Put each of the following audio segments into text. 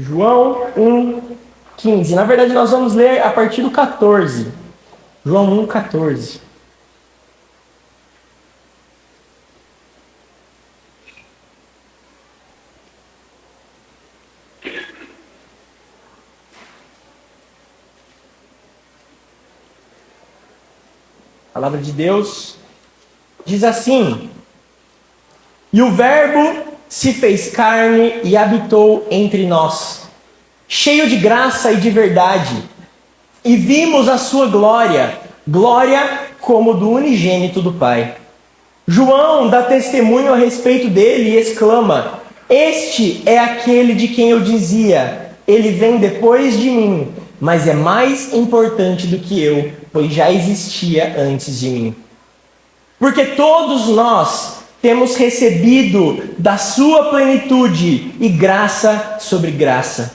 João 1:15. Na verdade, nós vamos ler a partir do 14. João 1:14. A palavra de Deus diz assim: E o Verbo se fez carne e habitou entre nós, cheio de graça e de verdade, e vimos a sua glória, glória como do unigênito do Pai. João dá testemunho a respeito dele e exclama: Este é aquele de quem eu dizia, ele vem depois de mim, mas é mais importante do que eu, pois já existia antes de mim. Porque todos nós temos recebido da sua plenitude e graça sobre graça.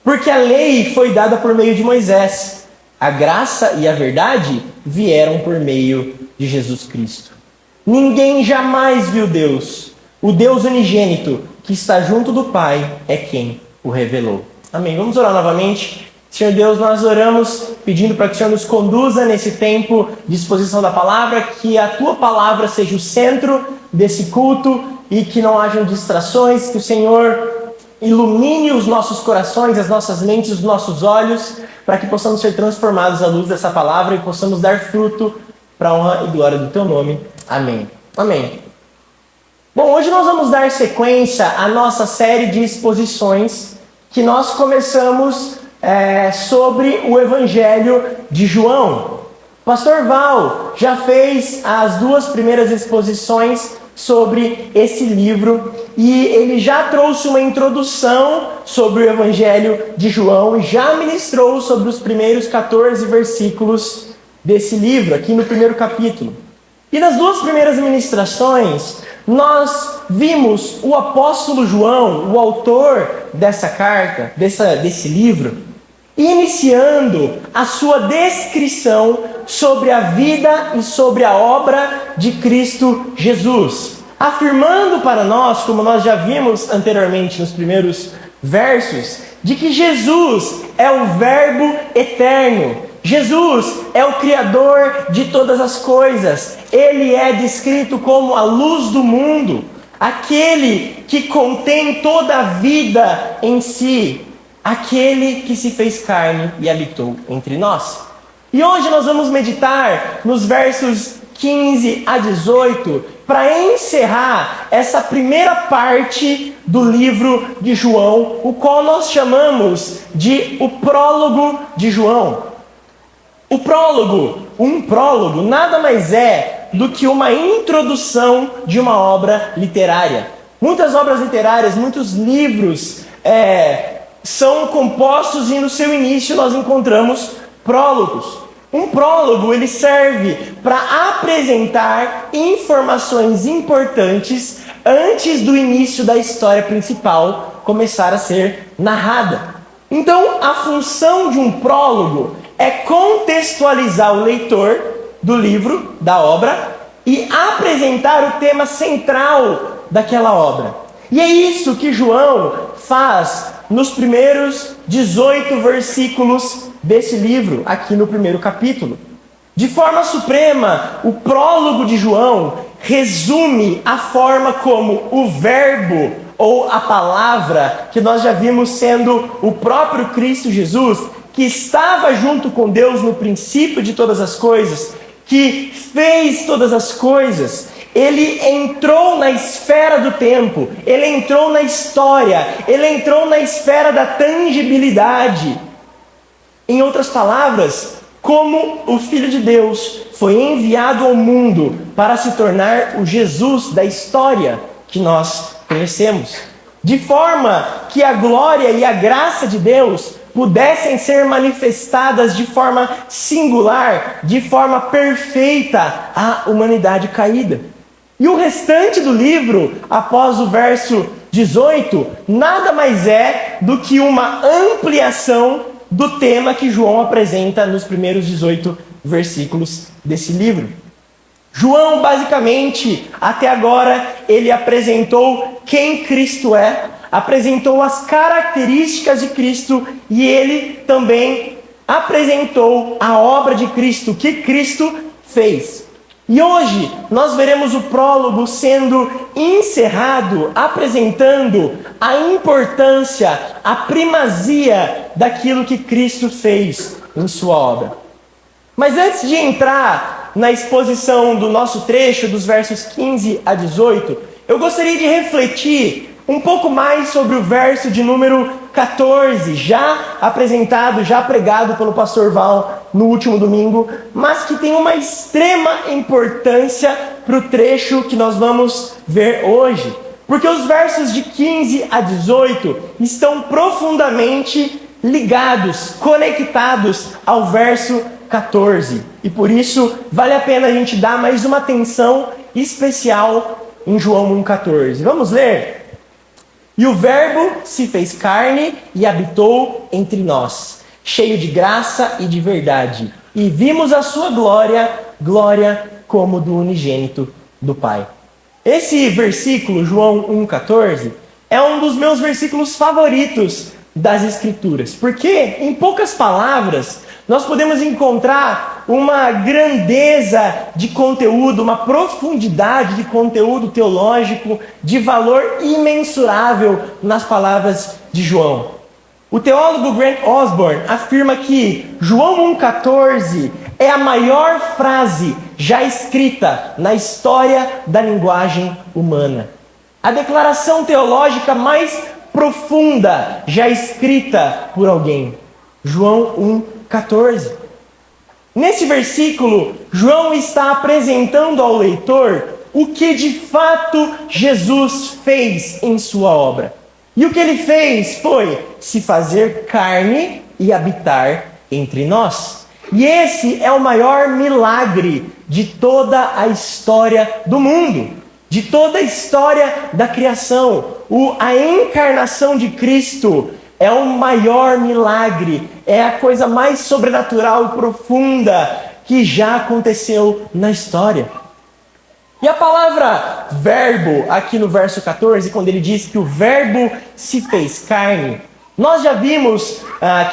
Porque a lei foi dada por meio de Moisés, a graça e a verdade vieram por meio de Jesus Cristo. Ninguém jamais viu Deus. O Deus unigênito que está junto do Pai é quem o revelou. Amém. Vamos orar novamente. Senhor Deus, nós oramos pedindo para que o Senhor nos conduza nesse tempo de exposição da palavra, que a Tua palavra seja o centro desse culto e que não hajam distrações, que o Senhor ilumine os nossos corações, as nossas mentes, os nossos olhos, para que possamos ser transformados à luz dessa palavra e possamos dar fruto para a honra e glória do Teu nome. Amém. Amém. Bom, hoje nós vamos dar sequência à nossa série de exposições que nós começamos sobre o Evangelho de João. O pastor Val já fez as 2 primeiras exposições sobre esse livro e ele já trouxe uma introdução sobre o Evangelho de João e já ministrou sobre os primeiros 14 versículos desse livro, aqui no primeiro capítulo. E nas 2 primeiras ministrações, nós vimos o apóstolo João, o autor dessa carta, desse livro, iniciando a sua descrição sobre a vida e sobre a obra de Cristo Jesus, afirmando para nós, como nós já vimos anteriormente nos primeiros versos, de que Jesus é o Verbo eterno. Jesus é o Criador de todas as coisas. Ele é descrito como a luz do mundo, aquele que contém toda a vida em si, aquele que se fez carne e habitou entre nós. E hoje nós vamos meditar nos versos 15 a 18, para encerrar essa primeira parte do livro de João, o qual nós chamamos de o prólogo de João. O prólogo, um prólogo, nada mais é do que uma introdução de uma obra literária. Muitas obras literárias, muitos livros são compostos e no seu início nós encontramos prólogos. Um prólogo, ele serve para apresentar informações importantes antes do início da história principal começar a ser narrada. Então, a função de um prólogo é contextualizar o leitor do livro, da obra, e apresentar o tema central daquela obra. E é isso que João faz nos primeiros 18 versículos desse livro, aqui no primeiro capítulo. De forma suprema, o prólogo de João resume a forma como o verbo ou a palavra, que nós já vimos sendo o próprio Cristo Jesus, que estava junto com Deus no princípio de todas as coisas, que fez todas as coisas, ele entrou na esfera do tempo, ele entrou na história, ele entrou na esfera da tangibilidade. Em outras palavras, como o Filho de Deus foi enviado ao mundo para se tornar o Jesus da história que nós conhecemos, de forma que a glória e a graça de Deus pudessem ser manifestadas de forma singular, de forma perfeita à humanidade caída. E o restante do livro, após o verso 18, nada mais é do que uma ampliação do tema que João apresenta nos primeiros 18 versículos desse livro. João, basicamente, até agora, ele apresentou quem Cristo é, apresentou as características de Cristo e ele também apresentou a obra de Cristo, que Cristo fez. E hoje nós veremos o prólogo sendo encerrado, apresentando a importância, a primazia daquilo que Cristo fez em sua obra. Mas antes de entrar na exposição do nosso trecho, dos versos 15 a 18, eu gostaria de refletir um pouco mais sobre o verso de número 14, já apresentado, já pregado pelo pastor Val no último domingo, mas que tem uma extrema importância para o trecho que nós vamos ver hoje. Porque os versos de 15 a 18 estão profundamente ligados, conectados ao verso 14. E por isso vale a pena a gente dar mais uma atenção especial em João 1,14. Vamos ler? E o Verbo se fez carne e habitou entre nós, cheio de graça e de verdade. E vimos a sua glória, glória como do unigênito do Pai. Esse versículo, João 1,14, é um dos meus versículos favoritos das Escrituras. Porque, em poucas palavras, nós podemos encontrar uma grandeza de conteúdo, uma profundidade de conteúdo teológico de valor imensurável nas palavras de João. O teólogo Grant Osborne afirma que João 1,14 é a maior frase já escrita na história da linguagem humana. A declaração teológica mais profunda já escrita por alguém. João 1,14. Nesse versículo, João está apresentando ao leitor o que de fato Jesus fez em sua obra. E o que ele fez foi se fazer carne e habitar entre nós. E esse é o maior milagre de toda a história do mundo, de toda a história da criação. A encarnação de Cristo é o maior milagre, é a coisa mais sobrenatural e profunda que já aconteceu na história. E a palavra verbo, aqui no verso 14, quando ele diz que o verbo se fez carne, nós já vimos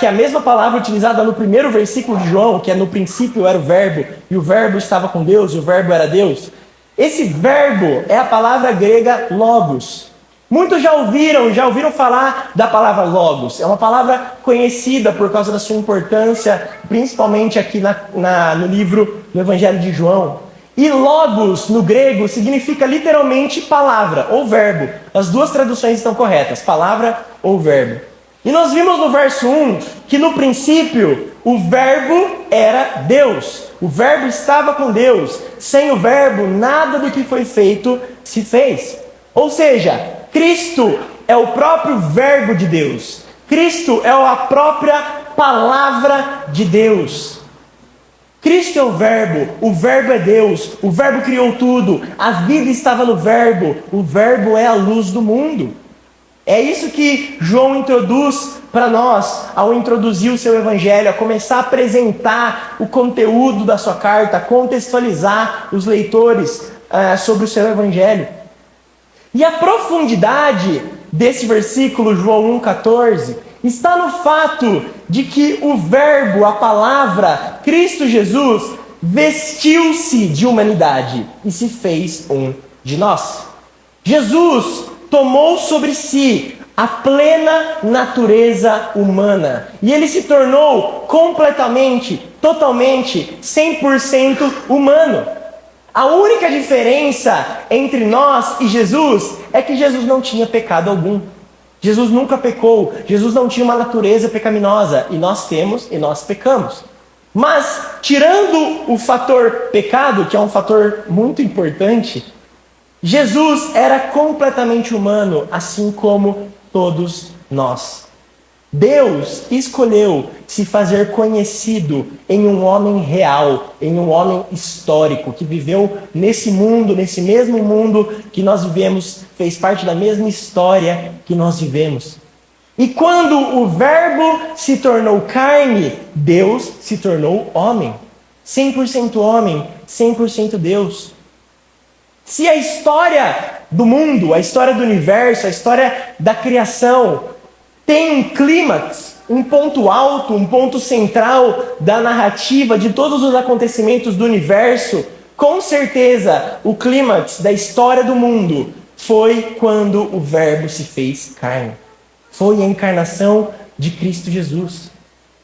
que a mesma palavra utilizada no primeiro versículo de João, que é no princípio era o verbo, e o verbo estava com Deus, e o verbo era Deus. Esse verbo é a palavra grega logos. Muitos já ouviram falar da palavra logos. É uma palavra conhecida por causa da sua importância, principalmente aqui no livro, no Evangelho de João. E logos, no grego, significa literalmente palavra ou verbo. As duas traduções estão corretas, palavra ou verbo. E nós vimos no verso 1 que no princípio o verbo era Deus. O verbo estava com Deus. Sem o verbo, nada do que foi feito se fez. Ou seja, Cristo é o próprio verbo de Deus. Cristo é a própria palavra de Deus. Cristo é o verbo é Deus, o verbo criou tudo, a vida estava no o verbo é a luz do mundo. É isso que João introduz para nós ao introduzir o seu evangelho, a começar a apresentar o conteúdo da sua carta, a contextualizar os leitores sobre o seu evangelho. E a profundidade desse versículo, João 1,14, está no fato de que o verbo, a palavra, Cristo Jesus, vestiu-se de humanidade e se fez um de nós. Jesus tomou sobre si a plena natureza humana e ele se tornou completamente, totalmente, 100% humano. A única diferença entre nós e Jesus é que Jesus não tinha pecado algum. Jesus nunca pecou, Jesus não tinha uma natureza pecaminosa, e nós temos e nós pecamos. Mas, tirando o fator pecado, que é um fator muito importante, Jesus era completamente humano, assim como todos nós. Deus escolheu se fazer conhecido em um homem real, em um homem histórico, que viveu nesse mundo, nesse mesmo mundo que nós vivemos, fez parte da mesma história que nós vivemos. E quando o verbo se tornou carne, Deus se tornou homem. 100% homem, 100% Deus. Se a história do mundo, a história do universo, a história da criação, tem um clímax, um ponto alto, um ponto central da narrativa de todos os acontecimentos do universo, com certeza o clímax da história do mundo foi quando o Verbo se fez carne. Foi a encarnação de Cristo Jesus.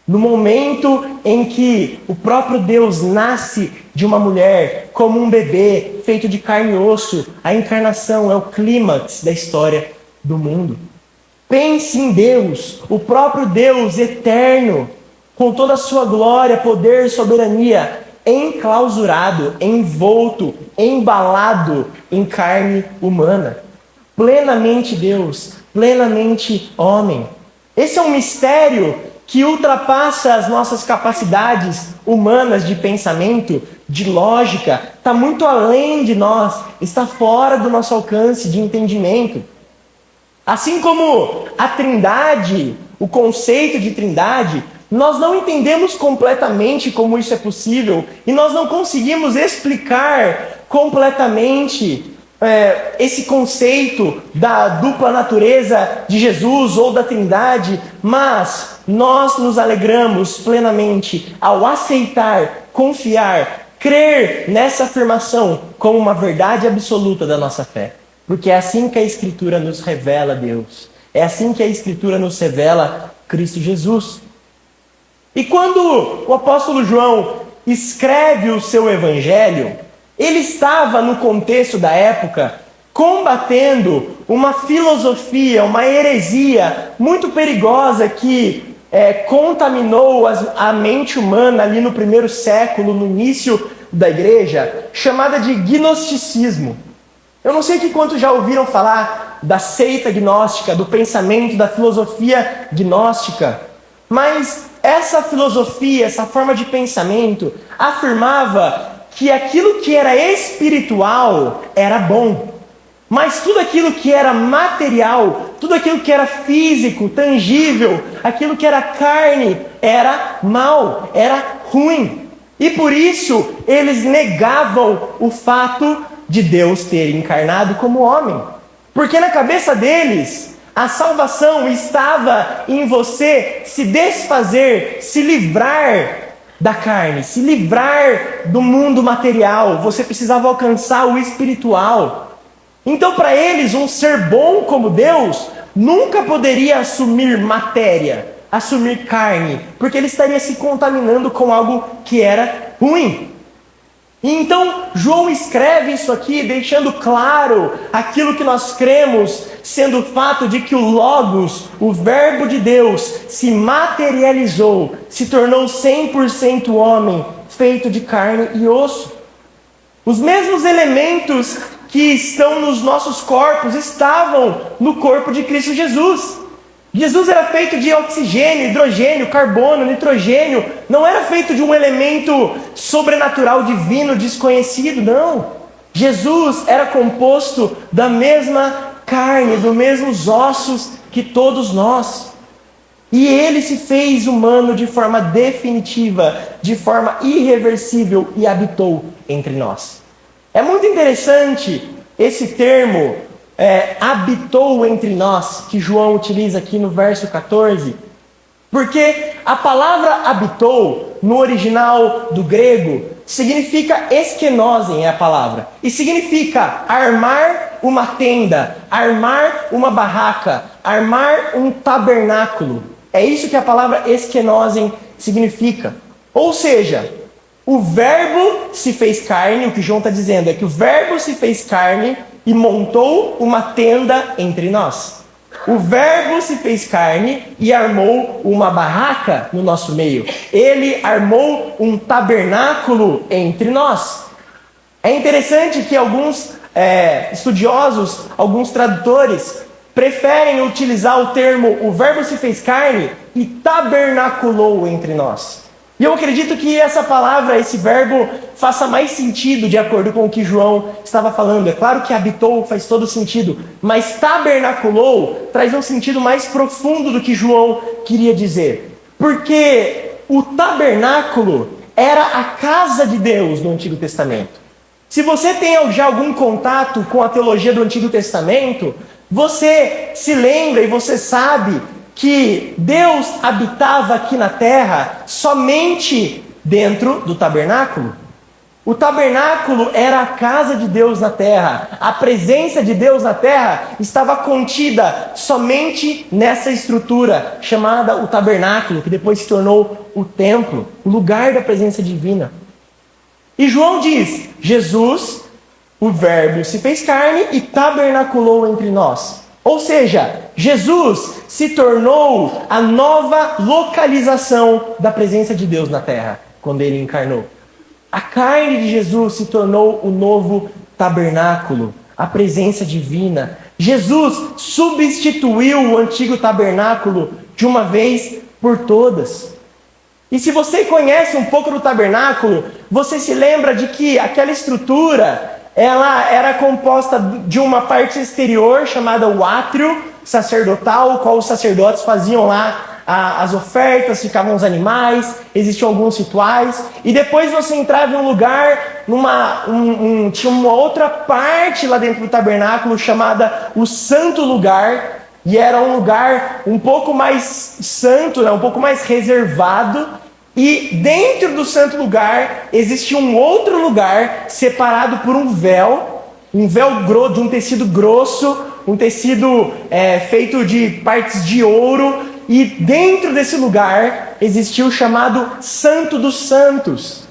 No momento em que o próprio Deus nasce de uma mulher como um bebê feito de carne e osso, a encarnação é o clímax da história do mundo. Pense em Deus, o próprio Deus eterno, com toda a sua glória, poder, soberania, enclausurado, envolto, embalado em carne humana. Plenamente Deus, plenamente homem. Esse é um mistério que ultrapassa as nossas capacidades humanas de pensamento, de lógica, está muito além de nós, está fora do nosso alcance de entendimento. Assim como a Trindade, o conceito de Trindade, nós não entendemos completamente como isso é possível e nós não conseguimos explicar completamente esse conceito da dupla natureza de Jesus ou da Trindade, mas nós nos alegramos plenamente ao aceitar, confiar, crer nessa afirmação como uma verdade absoluta da nossa fé. Porque é assim que a Escritura nos revela Deus. É assim que a Escritura nos revela Cristo Jesus. E quando o apóstolo João escreve o seu evangelho, ele estava no contexto da época combatendo uma filosofia, uma heresia muito perigosa que contaminou a mente humana ali no primeiro século, no início da igreja, chamada de gnosticismo. Eu não sei que quantos já ouviram falar da seita gnóstica, do pensamento, da filosofia gnóstica, mas essa filosofia, essa forma de pensamento, afirmava que aquilo que era espiritual era bom, mas tudo aquilo que era material, tudo aquilo que era físico, tangível, aquilo que era carne, era mal, era ruim. E por isso eles negavam o fato de Deus ter encarnado como homem. Porque na cabeça deles, a salvação estava em você se desfazer, se livrar da carne, se livrar do mundo material. Você precisava alcançar o espiritual. Então, para eles, um ser bom como Deus nunca poderia assumir matéria, assumir carne, porque ele estaria se contaminando com algo que era ruim. E então, João escreve isso aqui, deixando claro aquilo que nós cremos, sendo o fato de que o Logos, o Verbo de Deus, se materializou, se tornou 100% homem, feito de carne e osso. Os mesmos elementos que estão nos nossos corpos estavam no corpo de Cristo Jesus. Jesus era feito de oxigênio, hidrogênio, carbono, nitrogênio. Não era feito de um elemento sobrenatural, divino, desconhecido, não. Jesus era composto da mesma carne, dos mesmos ossos que todos nós. E ele se fez humano de forma definitiva, de forma irreversível e habitou entre nós. É muito interessante esse termo, habitou entre nós, que João utiliza aqui no verso 14, porque a palavra habitou, no original do grego, significa eskenosem, é a palavra, e significa armar uma tenda, armar uma barraca, armar um tabernáculo. É isso que a palavra eskenosem significa. Ou seja, o Verbo se fez carne, o que João está dizendo é que o Verbo se fez carne e montou uma tenda entre nós. O Verbo se fez carne e armou uma barraca no nosso meio. Ele armou um tabernáculo entre nós. É interessante que alguns estudiosos, alguns tradutores, preferem utilizar o termo o Verbo se fez carne e tabernaculou entre nós. E eu acredito que essa palavra, esse verbo, faça mais sentido de acordo com o que João estava falando. É claro que habitou faz todo sentido, mas tabernaculou traz um sentido mais profundo do que João queria dizer. Porque o tabernáculo era a casa de Deus no Antigo Testamento. Se você tem já algum contato com a teologia do Antigo Testamento, você se lembra e você sabe que Deus habitava aqui na terra somente dentro do tabernáculo. O tabernáculo era a casa de Deus na terra. A presença de Deus na terra estava contida somente nessa estrutura chamada o tabernáculo, que depois se tornou o templo, o lugar da presença divina. E João diz: Jesus, o Verbo, se fez carne e tabernaculou entre nós. Ou seja, Jesus se tornou a nova localização da presença de Deus na terra, quando ele encarnou. A carne de Jesus se tornou o novo tabernáculo, a presença divina. Jesus substituiu o antigo tabernáculo de uma vez por todas. E se você conhece um pouco do tabernáculo, você se lembra de que aquela estrutura, ela era composta de uma parte exterior chamada o átrio sacerdotal, o qual os sacerdotes faziam lá as ofertas, ficavam os animais, existiam alguns rituais, e depois você entrava em um lugar, tinha uma outra parte lá dentro do tabernáculo chamada o Santo Lugar, e era um lugar um pouco mais santo, um pouco mais reservado, e dentro do Santo Lugar existia um outro lugar separado por um véu de um tecido grosso, um tecido feito de partes de ouro. E dentro desse lugar existia o chamado Santo dos Santos.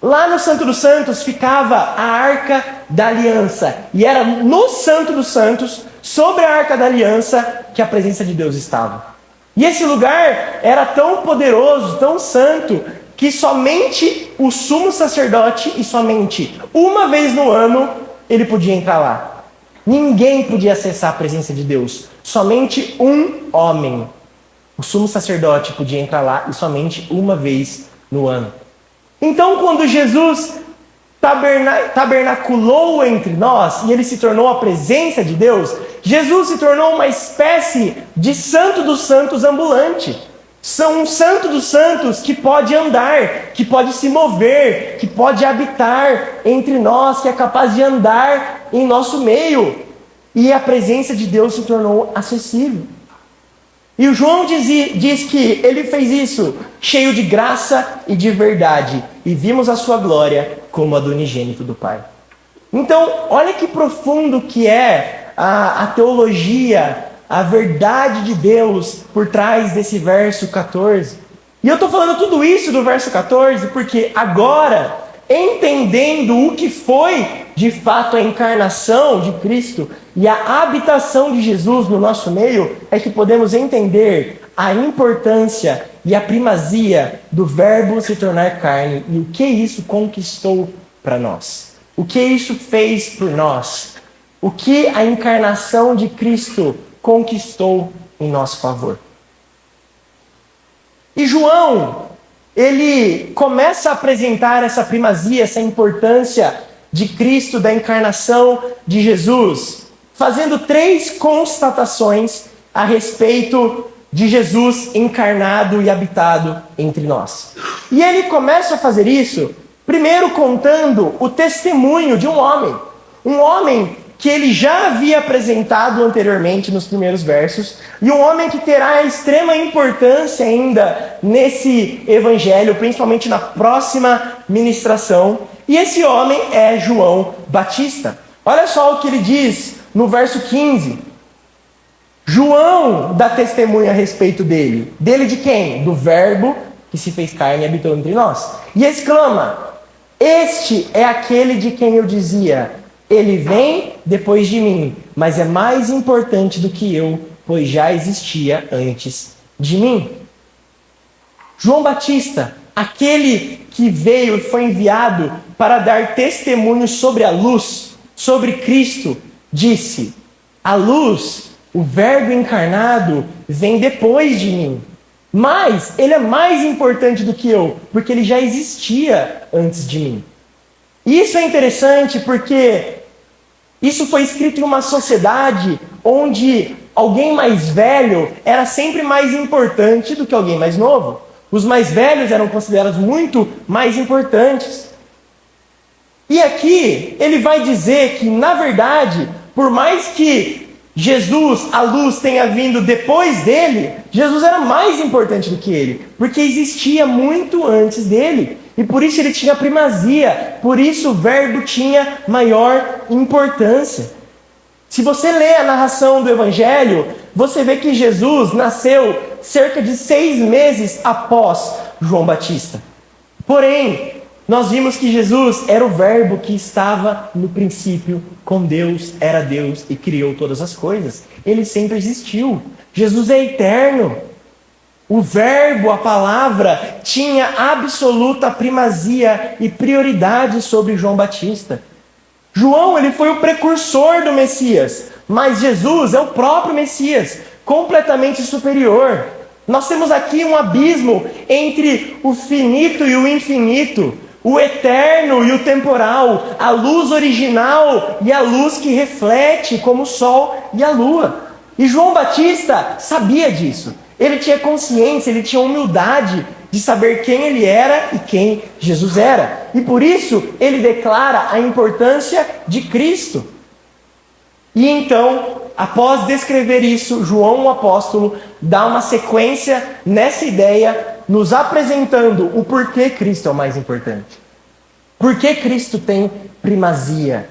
Lá no Santo dos Santos ficava a Arca da Aliança. E era no Santo dos Santos, sobre a Arca da Aliança, que a presença de Deus estava. E esse lugar era tão poderoso, tão santo, que somente o sumo sacerdote, e somente uma vez no ano, ele podia entrar lá. Ninguém podia acessar a presença de Deus. Somente um homem. O sumo sacerdote podia entrar lá e somente uma vez no ano. Então, quando Jesus tabernaculou entre nós e ele se tornou a presença de Deus, Jesus se tornou uma espécie de santo dos santos ambulante. São um santo dos santos que pode andar, que pode se mover, que pode habitar entre nós, que é capaz de andar em nosso meio. E a presença de Deus se tornou acessível. E o João diz que ele fez isso cheio de graça e de verdade. E vimos a sua glória como a do unigênito do Pai. Então, olha que profundo que é a teologia, a verdade de Deus por trás desse verso 14. E eu estou falando tudo isso do verso 14 porque agora, entendendo o que foi de fato a encarnação de Cristo e a habitação de Jesus no nosso meio, é que podemos entender a importância e a primazia do Verbo se tornar carne e o que isso conquistou para nós. O que isso fez por nós. O que a encarnação de Cristo conquistou em nosso favor. E João, ele começa a apresentar essa primazia, essa importância de Cristo, da encarnação de Jesus, fazendo 3 constatações a respeito de Jesus encarnado e habitado entre nós. E ele começa a fazer isso, primeiro contando o testemunho de um homem que ele já havia apresentado anteriormente nos primeiros versos, e um homem que terá extrema importância ainda nesse evangelho, principalmente na próxima ministração. E esse homem é João Batista. Olha só o que ele diz no verso 15. João dá testemunho a respeito dele. Dele de quem? Do Verbo que se fez carne e habitou entre nós. E exclama: este é aquele de quem eu dizia, ele vem depois de mim, mas é mais importante do que eu, pois já existia antes de mim. João Batista, aquele que veio e foi enviado para dar testemunho sobre a luz, sobre Cristo, disse: a luz, o Verbo encarnado, vem depois de mim. Mas ele é mais importante do que eu, porque ele já existia antes de mim. Isso é interessante porque isso foi escrito em uma sociedade onde alguém mais velho era sempre mais importante do que alguém mais novo. Os mais velhos eram considerados muito mais importantes. E aqui ele vai dizer que, na verdade, por mais que Jesus, a luz, tenha vindo depois dele, Jesus era mais importante do que ele, porque existia muito antes dele. E por isso ele tinha primazia, por isso o verbo tinha maior importância. Se você lê a narração do Evangelho, você vê que Jesus nasceu cerca de 6 meses após João Batista. Porém, nós vimos que Jesus era o verbo que estava no princípio com Deus, era Deus e criou todas as coisas. Ele sempre existiu. Jesus é eterno. O verbo, a palavra, tinha absoluta primazia e prioridade sobre João Batista. João, ele foi o precursor do Messias, mas Jesus é o próprio Messias, completamente superior. Nós temos aqui um abismo entre o finito e o infinito, o eterno e o temporal, a luz original e a luz que reflete, como o sol e a lua. E João Batista sabia disso. Ele tinha consciência, ele tinha humildade de saber quem ele era e quem Jesus era. E por isso ele declara a importância de Cristo. E então, após descrever isso, João o apóstolo dá uma sequência nessa ideia, nos apresentando o porquê Cristo é o mais importante. Por que Cristo tem primazia?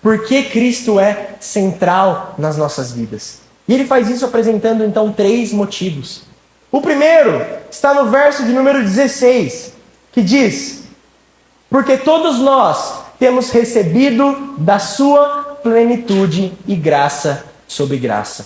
Por que Cristo é central nas nossas vidas? E ele faz isso apresentando então 3 motivos. O primeiro está no verso de número 16, que diz: porque todos nós temos recebido da sua plenitude e graça sobre graça.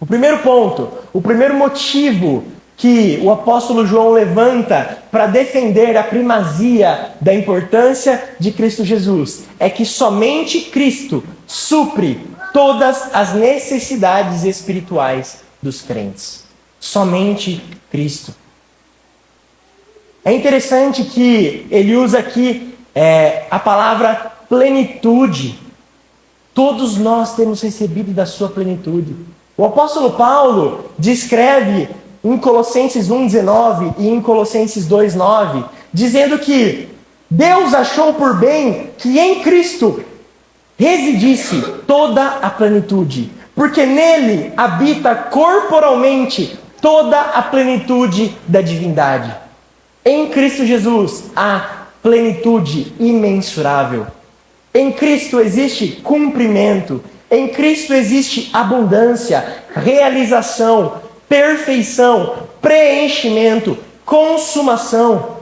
O primeiro ponto, o primeiro motivo que o apóstolo João levanta para defender a primazia da importância de Cristo Jesus é que somente Cristo supre todas as necessidades espirituais dos crentes. Somente Cristo. É interessante que ele usa aqui a palavra plenitude. Todos nós temos recebido da sua plenitude. O apóstolo Paulo descreve em Colossenses 1,19 e em Colossenses 2,9, dizendo que Deus achou por bem que em Cristo residisse toda a plenitude, porque nele habita corporalmente toda a plenitude da divindade. Em Cristo Jesus há plenitude imensurável. Em Cristo existe cumprimento. Em Cristo existe abundância, realização, perfeição, preenchimento, consumação.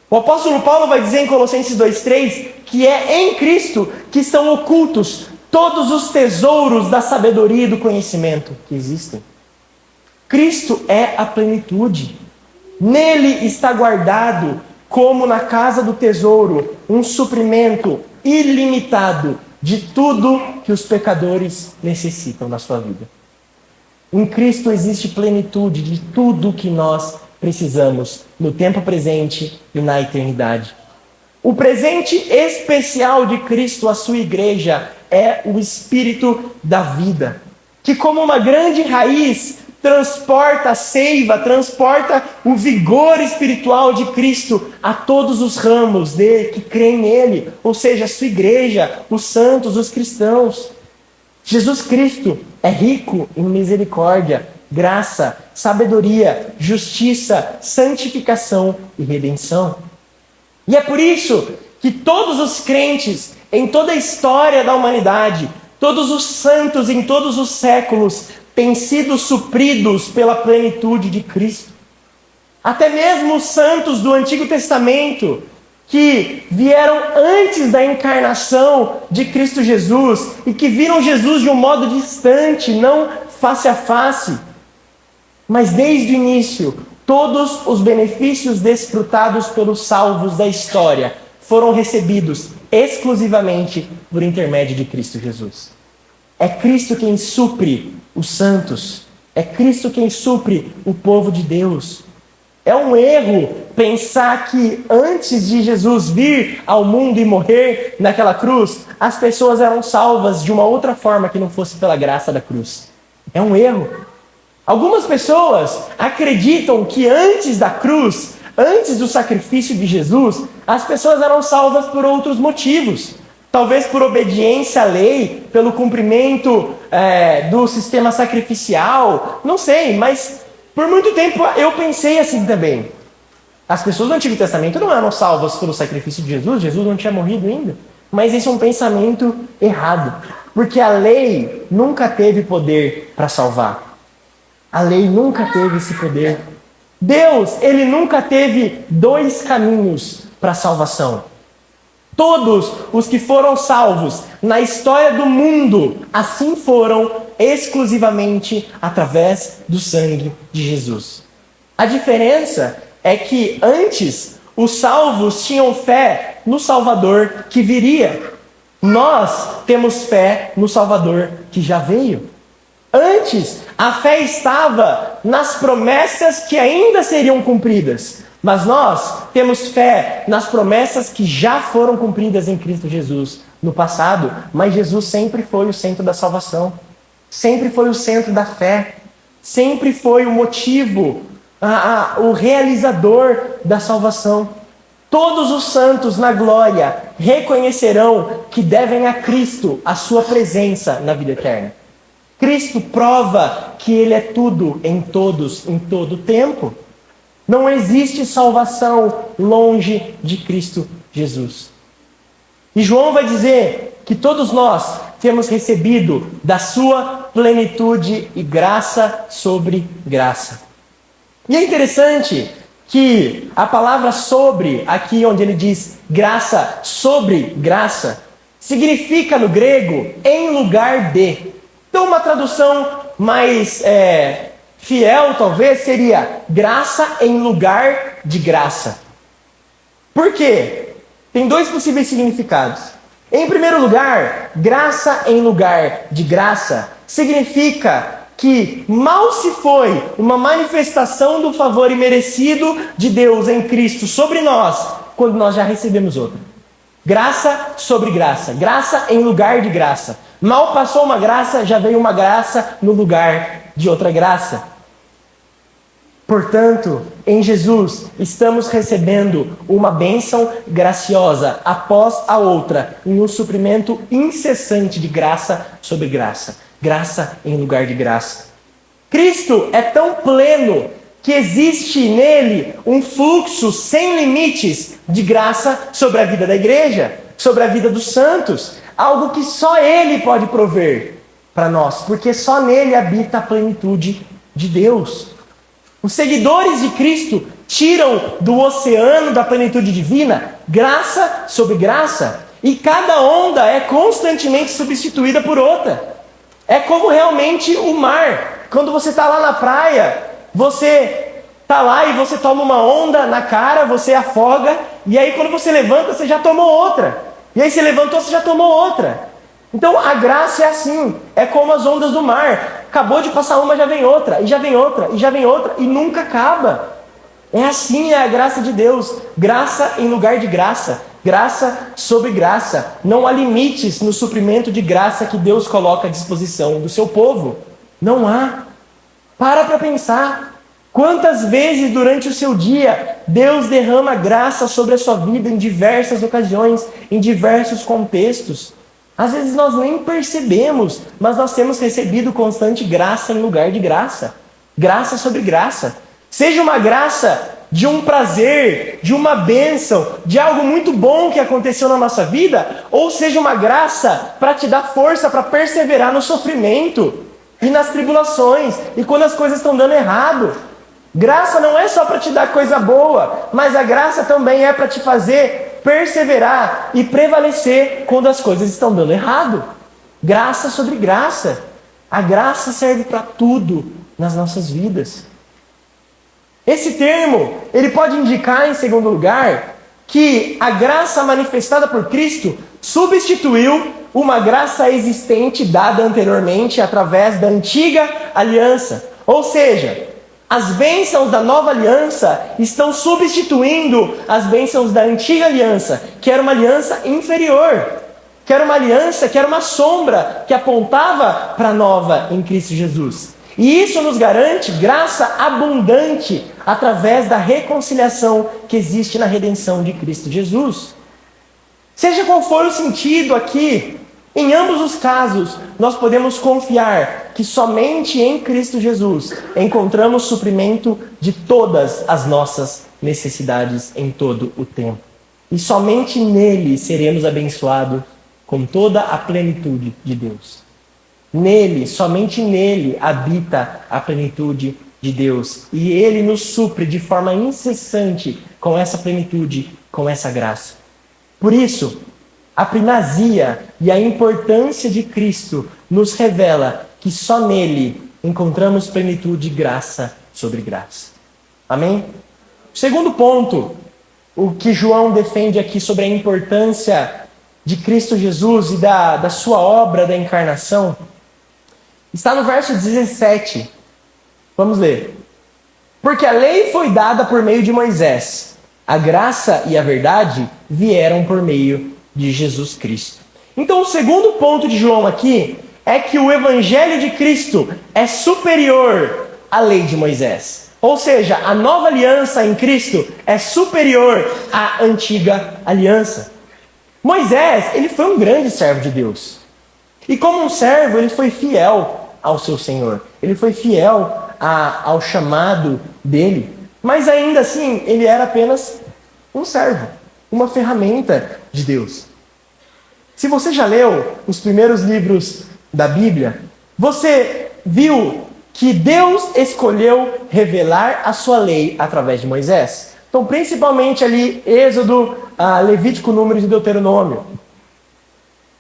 O apóstolo Paulo vai dizer em Colossenses 2,3 que é em Cristo que estão ocultos todos os tesouros da sabedoria e do conhecimento que existem. Cristo é a plenitude. Nele está guardado, como na casa do tesouro, um suprimento ilimitado de tudo que os pecadores necessitam na sua vida. Em Cristo existe plenitude de tudo que nós precisamos no tempo presente e na eternidade. O presente especial de Cristo à sua igreja é o Espírito da vida, que como uma grande raiz transporta a seiva, transporta o vigor espiritual de Cristo a todos os ramos que creem nele, ou seja, a sua igreja, os santos, os cristãos. Jesus Cristo é rico em misericórdia, graça, sabedoria, justiça, santificação e redenção. E é por isso que todos os crentes em toda a história da humanidade, todos os santos em todos os séculos, têm sido supridos pela plenitude de Cristo. Até mesmo os santos do Antigo Testamento, que vieram antes da encarnação de Cristo Jesus e que viram Jesus de um modo distante, não face a face. Mas desde o início, todos os benefícios desfrutados pelos salvos da história foram recebidos exclusivamente por intermédio de Cristo Jesus. É Cristo quem supre os santos. É Cristo quem supre o povo de Deus. É um erro pensar que antes de Jesus vir ao mundo e morrer naquela cruz, as pessoas eram salvas de uma outra forma que não fosse pela graça da cruz. É um erro. Algumas pessoas acreditam que antes da cruz, antes do sacrifício de Jesus, as pessoas eram salvas por outros motivos. Talvez por obediência à lei, pelo cumprimento do sistema sacrificial, não sei, mas por muito tempo eu pensei assim também. As pessoas do Antigo Testamento não eram salvas pelo sacrifício de Jesus, Jesus não tinha morrido ainda. Mas esse é um pensamento errado, porque a lei nunca teve poder para salvar. A lei nunca teve esse poder. Deus, ele nunca teve dois caminhos para a salvação. Todos os que foram salvos na história do mundo, assim foram exclusivamente através do sangue de Jesus. A diferença é que antes os salvos tinham fé no Salvador que viria. Nós temos fé no Salvador que já veio. Antes, a fé estava nas promessas que ainda seriam cumpridas. Mas nós temos fé nas promessas que já foram cumpridas em Cristo Jesus no passado. Mas Jesus sempre foi o centro da salvação. Sempre foi o centro da fé. Sempre foi o motivo, o realizador da salvação. Todos os santos na glória reconhecerão que devem a Cristo a sua presença na vida eterna. Cristo prova que Ele é tudo em todos, em todo tempo. Não existe salvação longe de Cristo Jesus. E João vai dizer que todos nós temos recebido da sua plenitude e graça sobre graça. E é interessante que a palavra sobre, aqui onde ele diz graça sobre graça, significa no grego em lugar de. Então uma tradução mais fiel talvez seria graça em lugar de graça. Por quê? Tem dois possíveis significados. Em primeiro lugar, graça em lugar de graça significa que mal se foi uma manifestação do favor imerecido de Deus em Cristo sobre nós, quando nós já recebemos outra. Graça sobre graça. Graça em lugar de graça. Mal passou uma graça, já veio uma graça no lugar de outra graça. Portanto, em Jesus, estamos recebendo uma bênção graciosa após a outra, em um suprimento incessante de graça sobre graça. Graça em lugar de graça. Cristo é tão pleno que existe nele um fluxo sem limites de graça sobre a vida da igreja, sobre a vida dos santos. Algo que só Ele pode prover para nós, porque só nele habita a plenitude de Deus. Os seguidores de Cristo tiram do oceano da plenitude divina graça sobre graça, e cada onda é constantemente substituída por outra. É como realmente o mar. Quando você está lá na praia, você está lá e você toma uma onda na cara, você afoga, e aí quando você levanta, você já tomou outra. E aí você levantou, você já tomou outra. Então a graça é assim, é como as ondas do mar. Acabou de passar uma, já vem outra, e já vem outra, e já vem outra, e nunca acaba. É assim, é a graça de Deus. Graça em lugar de graça. Graça sobre graça. Não há limites no suprimento de graça que Deus coloca à disposição do seu povo. Não há. Para pensar. Quantas vezes durante o seu dia Deus derrama graça sobre a sua vida em diversas ocasiões, em diversos contextos. Às vezes nós nem percebemos, mas nós temos recebido constante graça em lugar de graça. Graça sobre graça. Seja uma graça de um prazer, de uma bênção, de algo muito bom que aconteceu na nossa vida, ou seja uma graça para te dar força para perseverar no sofrimento e nas tribulações, e quando as coisas estão dando errado. Graça não é só para te dar coisa boa, mas a graça também é para te fazer perseverar e prevalecer quando as coisas estão dando errado. Graça sobre graça. A graça serve para tudo nas nossas vidas. Esse termo, ele pode indicar, em segundo lugar, que a graça manifestada por Cristo substituiu uma graça existente dada anteriormente através da antiga aliança. Ou seja, as bênçãos da nova aliança estão substituindo as bênçãos da antiga aliança, que era uma aliança inferior, que era uma aliança, que era uma sombra que apontava para a nova em Cristo Jesus. E isso nos garante graça abundante através da reconciliação que existe na redenção de Cristo Jesus. Seja qual for o sentido aqui, em ambos os casos, nós podemos confiar que somente em Cristo Jesus encontramos suprimento de todas as nossas necessidades em todo o tempo. E somente nele seremos abençoados com toda a plenitude de Deus. Nele, somente nele habita a plenitude de Deus. E ele nos supre de forma incessante com essa plenitude, com essa graça. Por isso, a primazia e a importância de Cristo nos revela que só nele encontramos plenitude de graça sobre graça. Amém? O segundo ponto, o que João defende aqui sobre a importância de Cristo Jesus e da sua obra da encarnação, está no verso 17. Vamos ler. Porque a lei foi dada por meio de Moisés. A graça e a verdade vieram por meio de Jesus Cristo. Então o segundo ponto de João aqui é que o evangelho de Cristo é superior à lei de Moisés. Ou seja, a nova aliança em Cristo é superior à antiga aliança. Moisés, ele foi um grande servo de Deus. E como um servo, ele foi fiel ao seu Senhor. Ele foi fiel ao chamado dele. Mas ainda assim, ele era apenas um servo, uma ferramenta de Deus. Se você já leu os primeiros livros da Bíblia, você viu que Deus escolheu revelar a sua lei através de Moisés. Então, principalmente ali, Êxodo, Levítico, Números e Deuteronômio.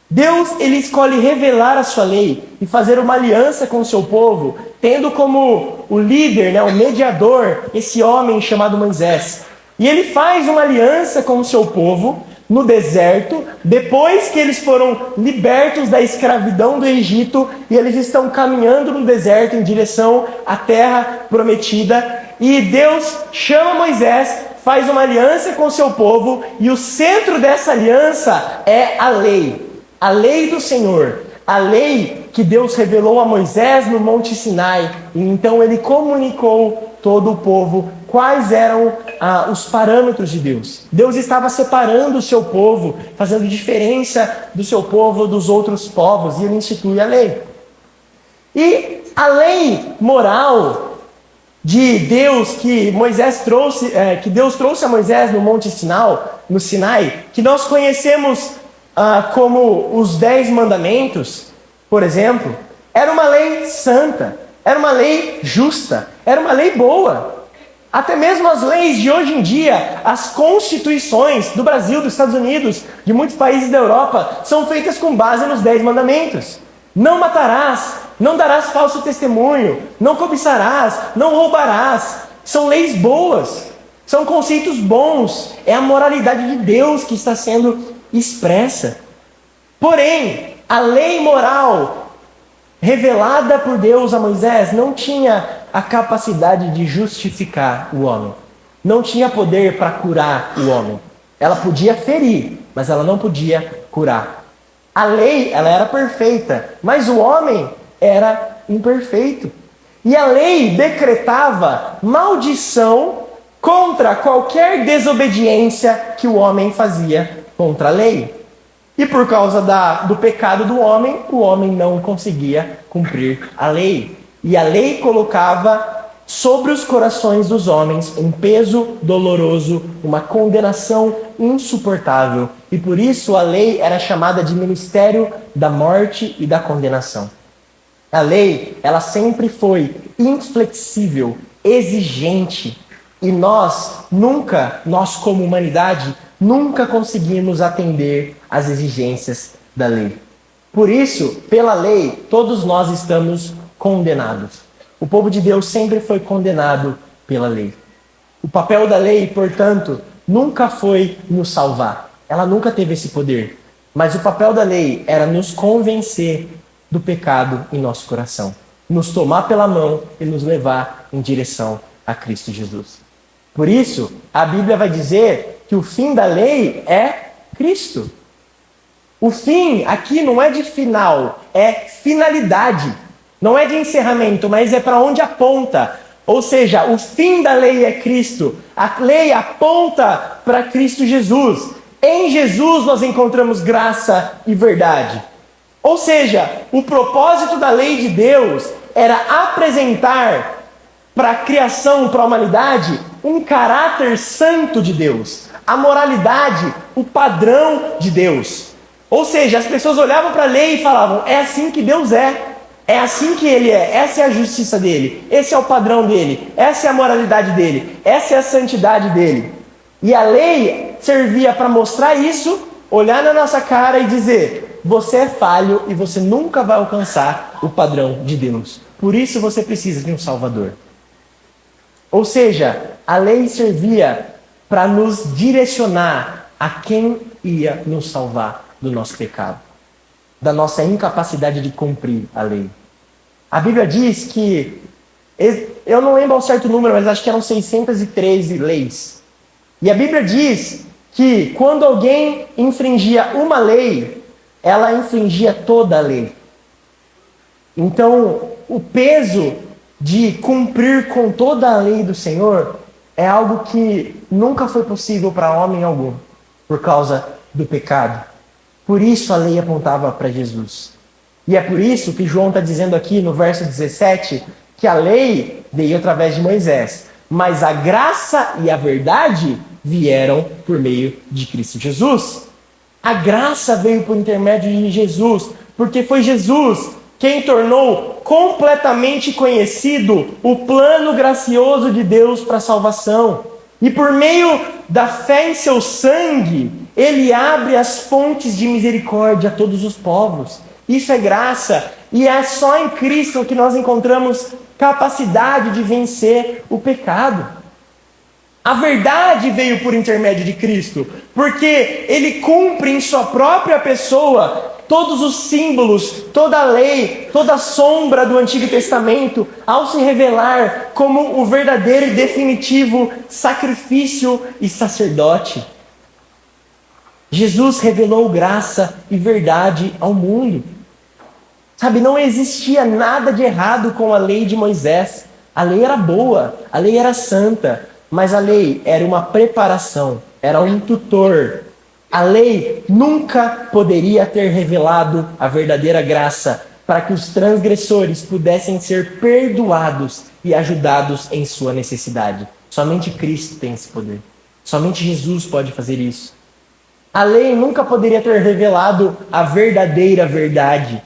Deus, ele escolhe revelar a sua lei e fazer uma aliança com o seu povo, tendo como o líder, o mediador, esse homem chamado Moisés. E ele faz uma aliança com o seu povo no deserto, depois que eles foram libertos da escravidão do Egito, e eles estão caminhando no deserto em direção à terra prometida. E Deus chama Moisés, faz uma aliança com o seu povo, e o centro dessa aliança é a lei do Senhor, a lei que Deus revelou a Moisés no Monte Sinai. E então ele comunicou todo o povo quais eram os parâmetros de Deus. Deus estava separando o seu povo, fazendo diferença do seu povo dos outros povos, e ele institui a lei. E a lei moral de Deus que Deus trouxe a Moisés no Monte Sinai, que nós conhecemos como os 10 mandamentos, por exemplo, era uma lei santa, era uma lei justa, era uma lei boa. Até mesmo as leis de hoje em dia, as constituições do Brasil, dos Estados Unidos, de muitos países da Europa, são feitas com base nos 10 mandamentos. Não matarás, não darás falso testemunho, não cobiçarás, não roubarás. São leis boas, são conceitos bons, é a moralidade de Deus que está sendo expressa. Porém, a lei moral revelada por Deus a Moisés não tinha a capacidade de justificar o homem. Não tinha poder para curar o homem. Ela podia ferir, mas ela não podia curar. A lei, ela era perfeita, mas o homem era imperfeito. E a lei decretava maldição contra qualquer desobediência que o homem fazia contra a lei. E por causa do pecado do homem, o homem não conseguia cumprir a lei. E a lei colocava sobre os corações dos homens um peso doloroso, uma condenação insuportável. E por isso a lei era chamada de ministério da morte e da condenação. A lei, ela sempre foi inflexível, exigente. E nós como humanidade, nunca conseguimos atender às exigências da lei. Por isso, pela lei, todos nós estamos condenados. O povo de Deus sempre foi condenado pela lei. O papel da lei, portanto, nunca foi nos salvar. Ela nunca teve esse poder. Mas o papel da lei era nos convencer do pecado em nosso coração. Nos tomar pela mão e nos levar em direção a Cristo Jesus. Por isso, a Bíblia vai dizer que o fim da lei é Cristo. O fim aqui não é de final, é finalidade. Não é de encerramento, mas é para onde aponta. Ou seja, o fim da lei é Cristo. A lei aponta para Cristo Jesus. Em Jesus nós encontramos graça e verdade. Ou seja, o propósito da lei de Deus era apresentar para a criação, para a humanidade, um caráter santo de Deus. A moralidade, o padrão de Deus. Ou seja, as pessoas olhavam para a lei e falavam, é assim que Deus é. É assim que ele é, essa é a justiça dele, esse é o padrão dele, essa é a moralidade dele, essa é a santidade dele. E a lei servia para mostrar isso, olhar na nossa cara e dizer, você é falho e você nunca vai alcançar o padrão de Deus. Por isso você precisa de um Salvador. Ou seja, a lei servia para nos direcionar a quem ia nos salvar do nosso pecado, da nossa incapacidade de cumprir a lei. A Bíblia diz que, eu não lembro ao certo número, mas acho que eram 613 leis. E a Bíblia diz que quando alguém infringia uma lei, ela infringia toda a lei. Então, o peso de cumprir com toda a lei do Senhor é algo que nunca foi possível para homem algum, por causa do pecado. Por isso a lei apontava para Jesus. E é por isso que João está dizendo aqui no verso 17 que a lei veio através de Moisés, mas a graça e a verdade vieram por meio de Cristo Jesus. A graça veio por intermédio de Jesus, porque foi Jesus quem tornou completamente conhecido o plano gracioso de Deus para a salvação. E por meio da fé em seu sangue, ele abre as fontes de misericórdia a todos os povos. Isso é graça, e é só em Cristo que nós encontramos capacidade de vencer o pecado. A verdade veio por intermédio de Cristo, porque ele cumpre em sua própria pessoa todos os símbolos, toda a lei, toda a sombra do Antigo Testamento, ao se revelar como o verdadeiro e definitivo sacrifício e sacerdote. Jesus revelou graça e verdade ao mundo. Sabe, não existia nada de errado com a lei de Moisés. A lei era boa, a lei era santa, mas a lei era uma preparação, era um tutor. A lei nunca poderia ter revelado a verdadeira graça para que os transgressores pudessem ser perdoados e ajudados em sua necessidade. Somente Cristo tem esse poder. Somente Jesus pode fazer isso. A lei nunca poderia ter revelado a verdadeira verdade,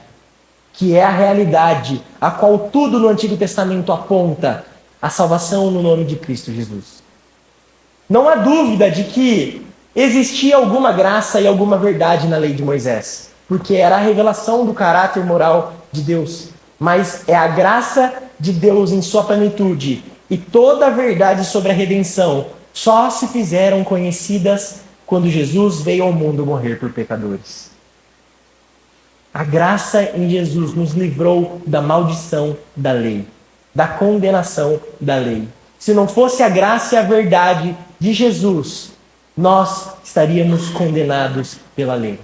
que é a realidade, a qual tudo no Antigo Testamento aponta, a salvação no nome de Cristo Jesus. Não há dúvida de que existia alguma graça e alguma verdade na lei de Moisés, porque era a revelação do caráter moral de Deus. Mas é a graça de Deus em sua plenitude e toda a verdade sobre a redenção só se fizeram conhecidas quando Jesus veio ao mundo morrer por pecadores. A graça em Jesus nos livrou da maldição da lei, da condenação da lei. Se não fosse a graça e a verdade de Jesus, nós estaríamos condenados pela lei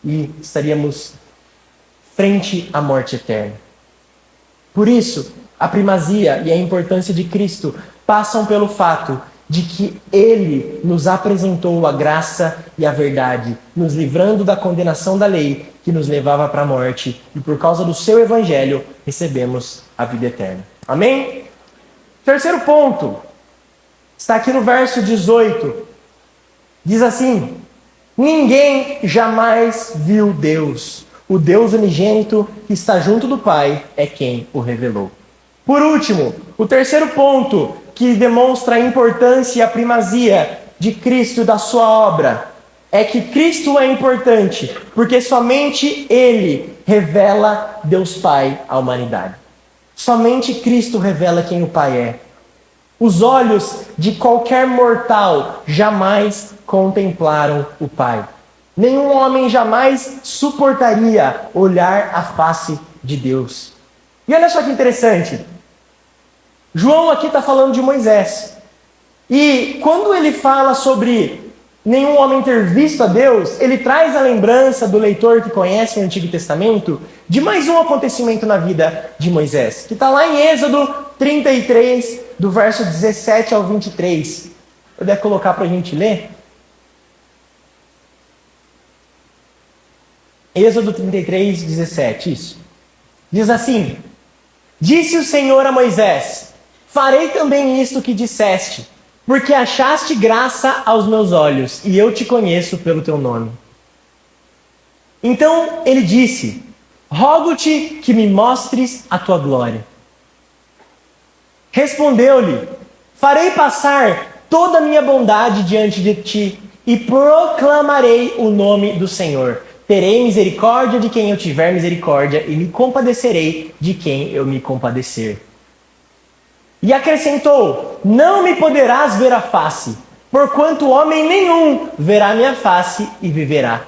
e estaríamos frente à morte eterna. Por isso, a primazia e a importância de Cristo passam pelo fato de que Ele nos apresentou a graça e a verdade, nos livrando da condenação da lei que nos levava para a morte, e por causa do seu Evangelho recebemos a vida eterna. Amém? Terceiro ponto, está aqui no verso 18. Diz assim: ninguém jamais viu Deus. O Deus unigênito que está junto do Pai é quem o revelou. Por último, o terceiro ponto que demonstra a importância e a primazia de Cristo e da sua obra é que Cristo é importante, porque somente Ele revela Deus Pai à humanidade. Somente Cristo revela quem o Pai é. Os olhos de qualquer mortal jamais contemplaram o Pai. Nenhum homem jamais suportaria olhar a face de Deus. E olha só que interessante. João aqui está falando de Moisés. E quando ele fala sobre nenhum homem ter visto a Deus, ele traz a lembrança do leitor que conhece o Antigo Testamento de mais um acontecimento na vida de Moisés, que está lá em Êxodo 33, do verso 17 ao 23. Puder colocar para a gente ler? Êxodo 33, 17, isso. Diz assim: Disse o Senhor a Moisés: Farei também isto que disseste, porque achaste graça aos meus olhos, e eu te conheço pelo teu nome. Então ele disse: Rogo-te que me mostres a tua glória. Respondeu-lhe: Farei passar toda a minha bondade diante de ti, e proclamarei o nome do Senhor. Terei misericórdia de quem eu tiver misericórdia, e me compadecerei de quem eu me compadecer. E acrescentou: Não me poderás ver a face, porquanto homem nenhum verá minha face e viverá.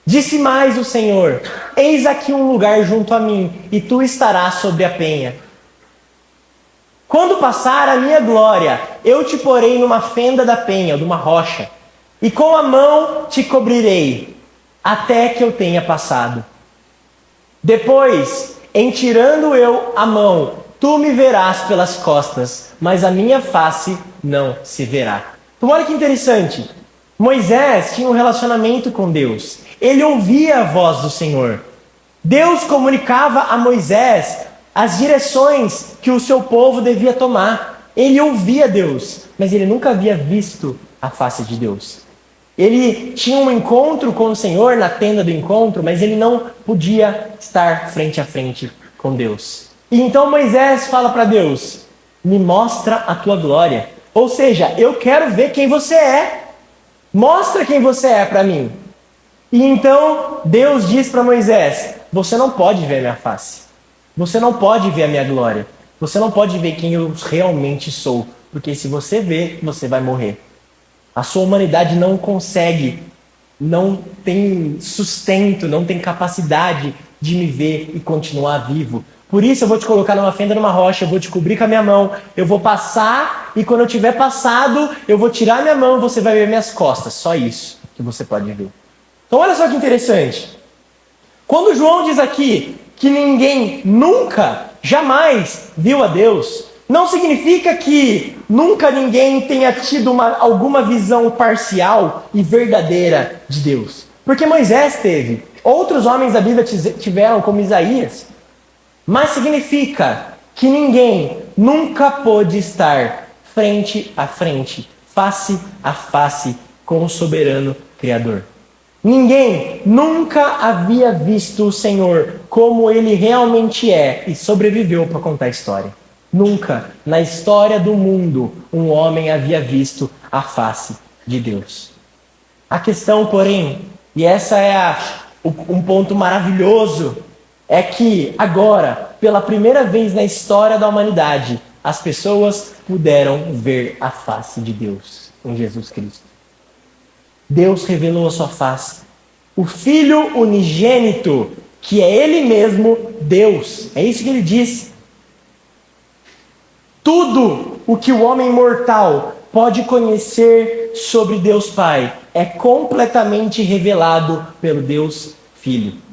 Disse mais o Senhor: Eis aqui um lugar junto a mim, e tu estarás sobre a penha. Quando passar a minha glória, eu te porei numa fenda da penha, de uma rocha, e com a mão te cobrirei, até que eu tenha passado. Depois, em tirando eu a mão, tu me verás pelas costas, mas a minha face não se verá. Então olha que interessante. Moisés tinha um relacionamento com Deus. Ele ouvia a voz do Senhor. Deus comunicava a Moisés as direções que o seu povo devia tomar. Ele ouvia Deus, mas ele nunca havia visto a face de Deus. Ele tinha um encontro com o Senhor na tenda do encontro, mas ele não podia estar frente a frente com Deus. E então Moisés fala para Deus: me mostra a tua glória. Ou seja, eu quero ver quem você é. Mostra quem você é para mim. E então Deus diz para Moisés: você não pode ver a minha face. Você não pode ver a minha glória. Você não pode ver quem eu realmente sou. Porque se você ver, você vai morrer. A sua humanidade não consegue, não tem sustento, não tem capacidade de me ver e continuar vivo. Por isso eu vou te colocar numa fenda, numa rocha, eu vou te cobrir com a minha mão, eu vou passar, e quando eu tiver passado, eu vou tirar a minha mão e você vai ver minhas costas. Só isso que você pode ver. Então olha só que interessante. Quando João diz aqui que ninguém nunca, jamais viu a Deus, não significa que nunca ninguém tenha tido alguma visão parcial e verdadeira de Deus. Porque Moisés teve, outros homens da Bíblia tiveram, como Isaías. Mas significa que ninguém nunca pôde estar frente a frente, face a face com o soberano Criador. Ninguém nunca havia visto o Senhor como Ele realmente é e sobreviveu para contar a história. Nunca, na história do mundo, um homem havia visto a face de Deus. A questão, porém, e essa é um ponto maravilhoso, é que agora, pela primeira vez na história da humanidade, as pessoas puderam ver a face de Deus em Jesus Cristo. Deus revelou a sua face. O Filho unigênito, que é Ele mesmo, Deus. É isso que ele diz. Tudo o que o homem mortal pode conhecer sobre Deus Pai é completamente revelado pelo Deus Filho.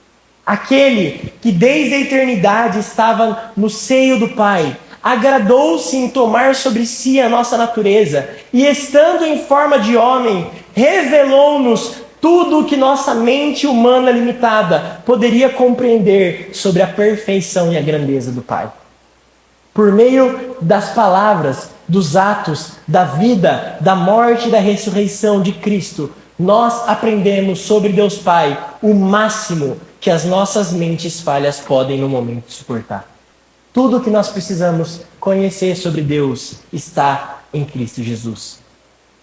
Aquele que desde a eternidade estava no seio do Pai, agradou-se em tomar sobre si a nossa natureza e, estando em forma de homem, revelou-nos tudo o que nossa mente humana limitada poderia compreender sobre a perfeição e a grandeza do Pai. Por meio das palavras, dos atos, da vida, da morte e da ressurreição de Cristo, nós aprendemos sobre Deus Pai o máximo que as nossas mentes falhas podem no momento suportar. Tudo o que nós precisamos conhecer sobre Deus está em Cristo Jesus.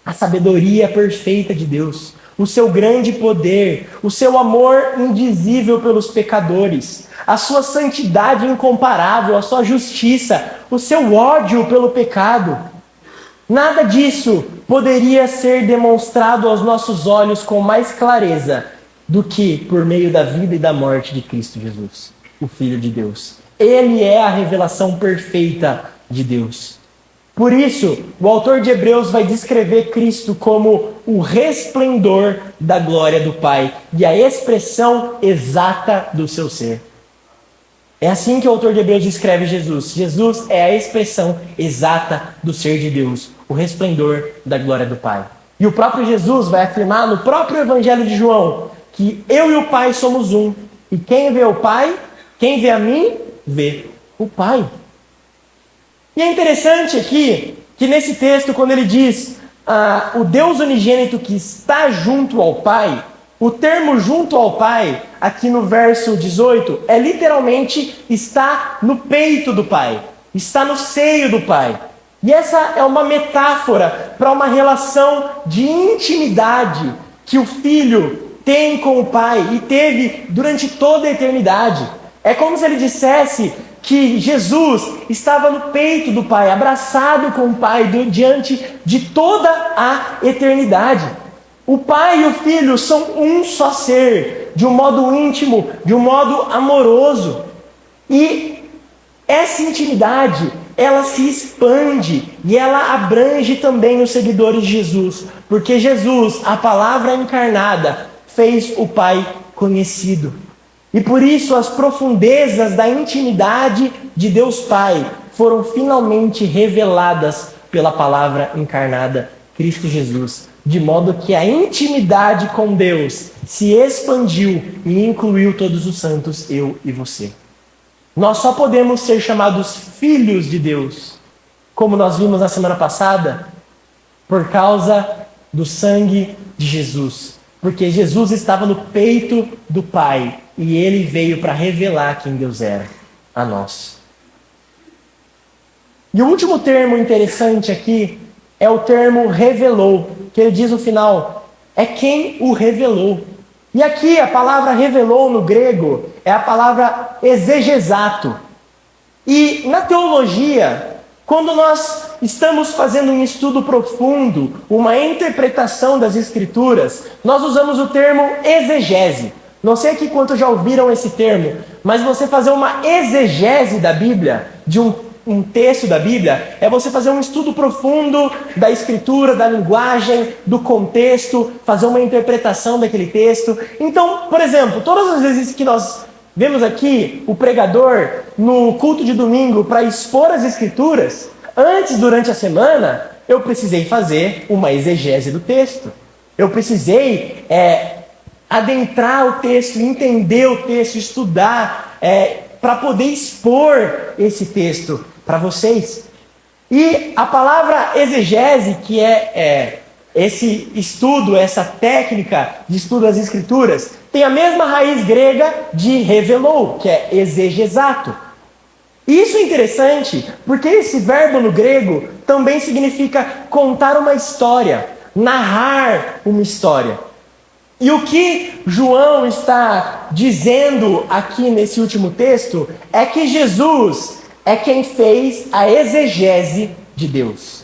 A sabedoria perfeita de Deus, o seu grande poder, o seu amor indizível pelos pecadores, a sua santidade incomparável, a sua justiça, o seu ódio pelo pecado. Nada disso poderia ser demonstrado aos nossos olhos com mais clareza do que por meio da vida e da morte de Cristo Jesus, o Filho de Deus. Ele é a revelação perfeita de Deus. Por isso, o autor de Hebreus vai descrever Cristo como o resplendor da glória do Pai e a expressão exata do seu ser. É assim que o autor de Hebreus descreve Jesus. Jesus é a expressão exata do ser de Deus, o resplendor da glória do Pai. E o próprio Jesus vai afirmar no próprio Evangelho de João que eu e o Pai somos um. E quem vê o Pai, quem vê a mim, vê o Pai. E é interessante aqui que nesse texto, quando ele diz o Deus unigênito que está junto ao Pai, o termo junto ao Pai, aqui no verso 18, é literalmente está no peito do Pai, está no seio do Pai. E essa é uma metáfora para uma relação de intimidade que o Filho tem com o Pai e teve durante toda a eternidade. É como se ele dissesse que Jesus estava no peito do Pai, abraçado com o Pai diante de toda a eternidade. O Pai e o Filho são um só ser, de um modo íntimo, de um modo amoroso. E essa intimidade, ela se expande e ela abrange também os seguidores de Jesus. Porque Jesus, a palavra encarnada, fez o Pai conhecido. E por isso as profundezas da intimidade de Deus Pai foram finalmente reveladas pela palavra encarnada, Cristo Jesus. De modo que a intimidade com Deus se expandiu e incluiu todos os santos, eu e você. Nós só podemos ser chamados filhos de Deus, como nós vimos na semana passada, por causa do sangue de Jesus. Porque Jesus estava no peito do Pai e ele veio para revelar quem Deus era a nós. E o último termo interessante aqui é o termo revelou, que ele diz no final, é quem o revelou. E aqui a palavra revelou no grego é a palavra exegesato. E na teologia, quando nós estamos fazendo um estudo profundo, uma interpretação das Escrituras, nós usamos o termo exegese. Não sei aqui quantos já ouviram esse termo, mas você fazer uma exegese da Bíblia, de um texto da Bíblia, é você fazer um estudo profundo da Escritura, da linguagem, do contexto, fazer uma interpretação daquele texto. Então, por exemplo, todas as vezes que nós vemos aqui o pregador no culto de domingo para expor as Escrituras, antes, durante a semana, eu precisei fazer uma exegese do texto. Eu precisei adentrar o texto, entender o texto, estudar, para poder expor esse texto para vocês. E a palavra exegese, que é esse estudo, essa técnica de estudo das Escrituras, tem a mesma raiz grega de revelou, que é exegesato. E isso é interessante, porque esse verbo no grego também significa contar uma história, narrar uma história. E o que João está dizendo aqui nesse último texto é que Jesus é quem fez a exegese de Deus.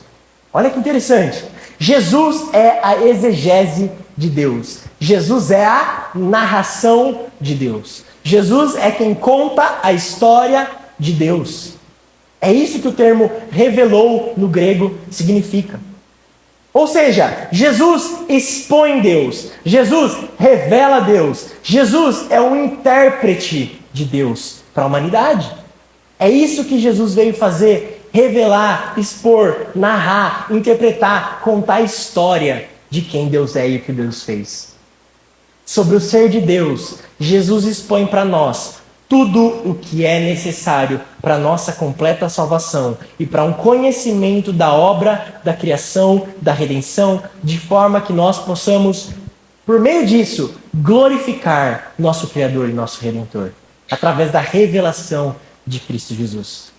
Olha que interessante. Jesus é a exegese de Deus. Jesus é a narração de Deus. Jesus é quem conta a história de Deus. É isso que o termo revelou no grego significa. Ou seja, Jesus expõe Deus, Jesus revela Deus, Jesus é um intérprete de Deus para a humanidade. É isso que Jesus veio fazer, revelar, expor, narrar, interpretar, contar a história de quem Deus é e o que Deus fez. Sobre o ser de Deus, Jesus expõe para nós tudo o que é necessário para a nossa completa salvação e para um conhecimento da obra, da criação, da redenção, de forma que nós possamos, por meio disso, glorificar nosso Criador e nosso Redentor, através da revelação de Cristo Jesus.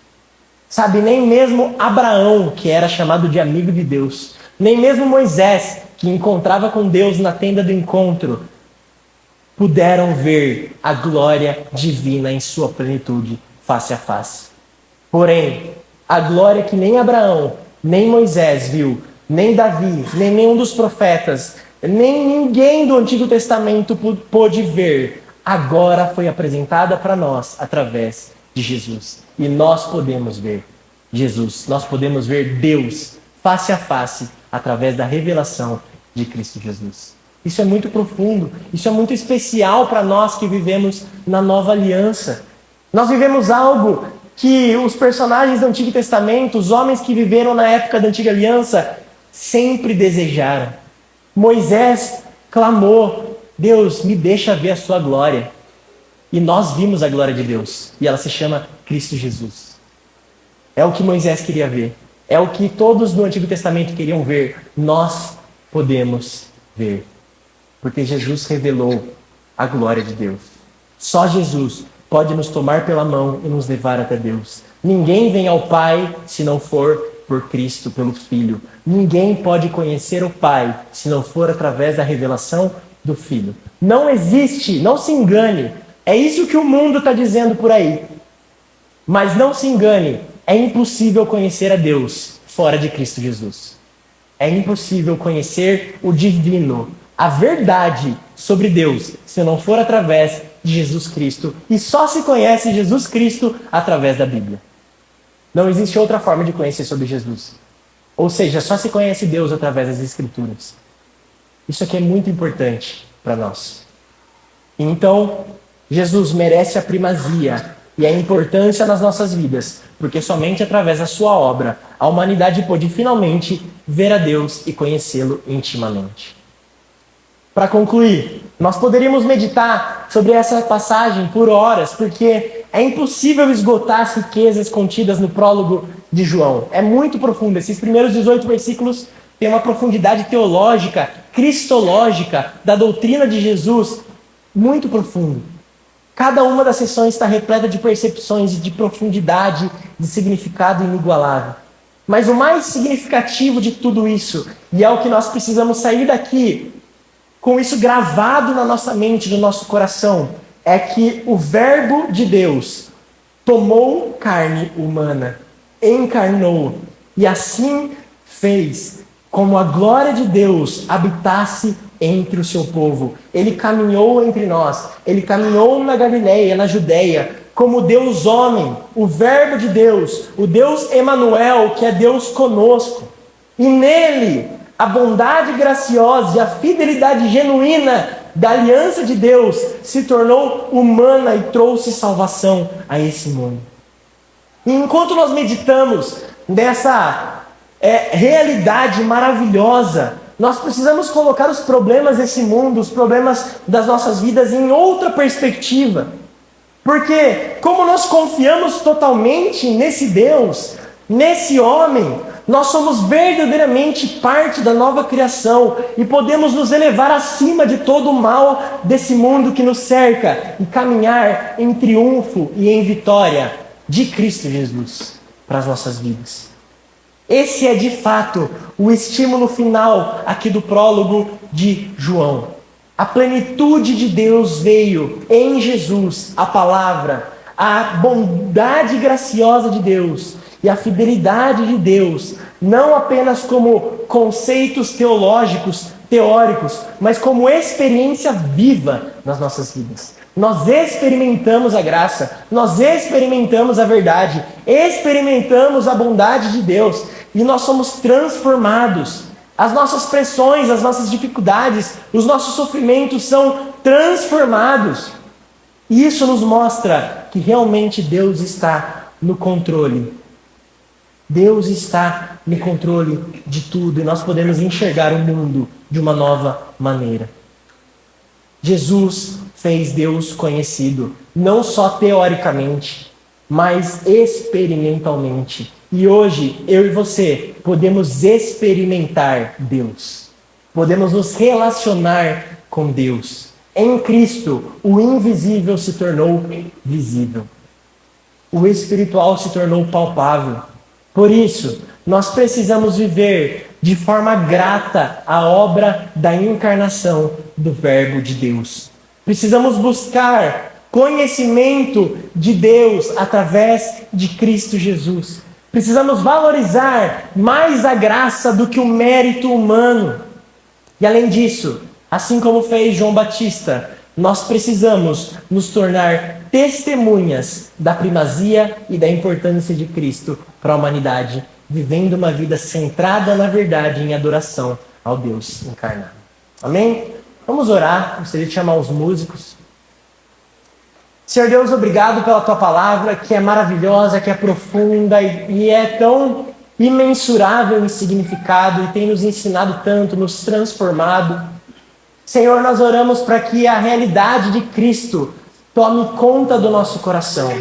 Sabe, nem mesmo Abraão, que era chamado de amigo de Deus, nem mesmo Moisés, que encontrava com Deus na tenda do encontro, puderam ver a glória divina em sua plenitude, face a face. Porém, a glória que nem Abraão, nem Moisés viu, nem Davi, nem nenhum dos profetas, nem ninguém do Antigo Testamento pôde ver, agora foi apresentada para nós através de Jesus. E nós podemos ver Jesus, nós podemos ver Deus face a face através da revelação de Cristo Jesus. Isso é muito profundo, isso é muito especial para nós que vivemos na nova aliança. Nós vivemos algo que os personagens do Antigo Testamento, os homens que viveram na época da Antiga Aliança, sempre desejaram. Moisés clamou: Deus, me deixa ver a sua glória. E nós vimos a glória de Deus, e ela se chama Cristo Jesus. É o que Moisés queria ver, é o que todos do Antigo Testamento queriam ver. Nós podemos ver, porque Jesus revelou a glória de Deus. Só Jesus pode nos tomar pela mão e nos levar até Deus. Ninguém vem ao Pai se não for por Cristo, pelo Filho. Ninguém pode conhecer o Pai se não for através da revelação do Filho. Não existe, não se engane. É isso que o mundo está dizendo por aí. Mas não se engane, é impossível conhecer a Deus fora de Cristo Jesus. É impossível conhecer o divino, a verdade sobre Deus, se não for através de Jesus Cristo. E só se conhece Jesus Cristo através da Bíblia. Não existe outra forma de conhecer sobre Jesus. Ou seja, só se conhece Deus através das Escrituras. Isso aqui é muito importante para nós. Então, Jesus merece a primazia e a importância nas nossas vidas, porque somente através da sua obra a humanidade pôde finalmente ver a Deus e conhecê-lo intimamente. Para concluir, nós poderíamos meditar sobre essa passagem por horas, porque é impossível esgotar as riquezas contidas no prólogo de João. É muito profundo. Esses primeiros 18 versículos têm uma profundidade teológica, cristológica, da doutrina de Jesus muito profundo. Cada uma das sessões está repleta de percepções e de profundidade, de significado inigualável. Mas o mais significativo de tudo isso, e é o que nós precisamos sair daqui com isso gravado na nossa mente, no nosso coração, é que o Verbo de Deus tomou carne humana, encarnou, e assim fez como a glória de Deus habitasse entre o seu povo. Ele caminhou entre nós, ele caminhou na Galileia, na Judeia, como Deus homem, o Verbo de Deus, o Deus Emanuel, que é Deus conosco. E nele, a bondade graciosa e a fidelidade genuína da aliança de Deus se tornou humana e trouxe salvação a esse mundo. E enquanto nós meditamos nessa realidade maravilhosa, nós precisamos colocar os problemas desse mundo, os problemas das nossas vidas em outra perspectiva. Porque como nós confiamos totalmente nesse Deus, nesse homem, nós somos verdadeiramente parte da nova criação e podemos nos elevar acima de todo o mal desse mundo que nos cerca e caminhar em triunfo e em vitória de Cristo Jesus para as nossas vidas. Esse é de fato o estímulo final aqui do prólogo de João. A plenitude de Deus veio em Jesus, a palavra, a bondade graciosa de Deus e a fidelidade de Deus, não apenas como conceitos teológicos, teóricos, mas como experiência viva nas nossas vidas. Nós experimentamos a graça, nós experimentamos a verdade, experimentamos a bondade de Deus e nós somos transformados. As nossas pressões, as nossas dificuldades, os nossos sofrimentos são transformados. E isso nos mostra que realmente Deus está no controle. Deus está no controle de tudo e nós podemos enxergar o mundo de uma nova maneira. Jesus fez Deus conhecido, não só teoricamente, mas experimentalmente. E hoje, eu e você podemos experimentar Deus. Podemos nos relacionar com Deus. Em Cristo, o invisível se tornou visível. O espiritual se tornou palpável. Por isso, nós precisamos viver de forma grata a obra da encarnação do Verbo de Deus. Precisamos buscar conhecimento de Deus através de Cristo Jesus. Precisamos valorizar mais a graça do que o mérito humano. E além disso, assim como fez João Batista, nós precisamos nos tornar testemunhas da primazia e da importância de Cristo para a humanidade, vivendo uma vida centrada na verdade em adoração ao Deus encarnado. Amém? Vamos orar, gostaria de chamar os músicos. Senhor Deus, obrigado pela Tua palavra, que é maravilhosa, que é profunda e é tão imensurável em significado e tem nos ensinado tanto, nos transformado. Senhor, nós oramos para que a realidade de Cristo tome conta do nosso coração.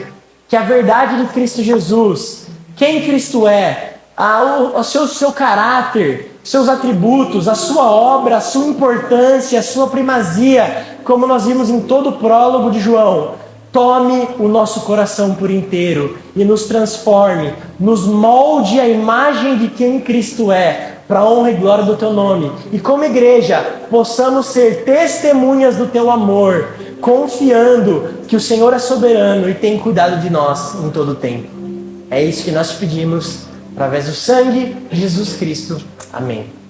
Que a verdade de Cristo Jesus, quem Cristo é, o seu caráter, seus atributos, a sua obra, a sua importância, a sua primazia, como nós vimos em todo o prólogo de João, tome o nosso coração por inteiro e nos transforme, nos molde a imagem de quem Cristo é, para a honra e glória do Teu nome. E como igreja, possamos ser testemunhas do Teu amor, confiando que o Senhor é soberano e tem cuidado de nós em todo o tempo. É isso que nós te pedimos, através do sangue de Jesus Cristo. Amém.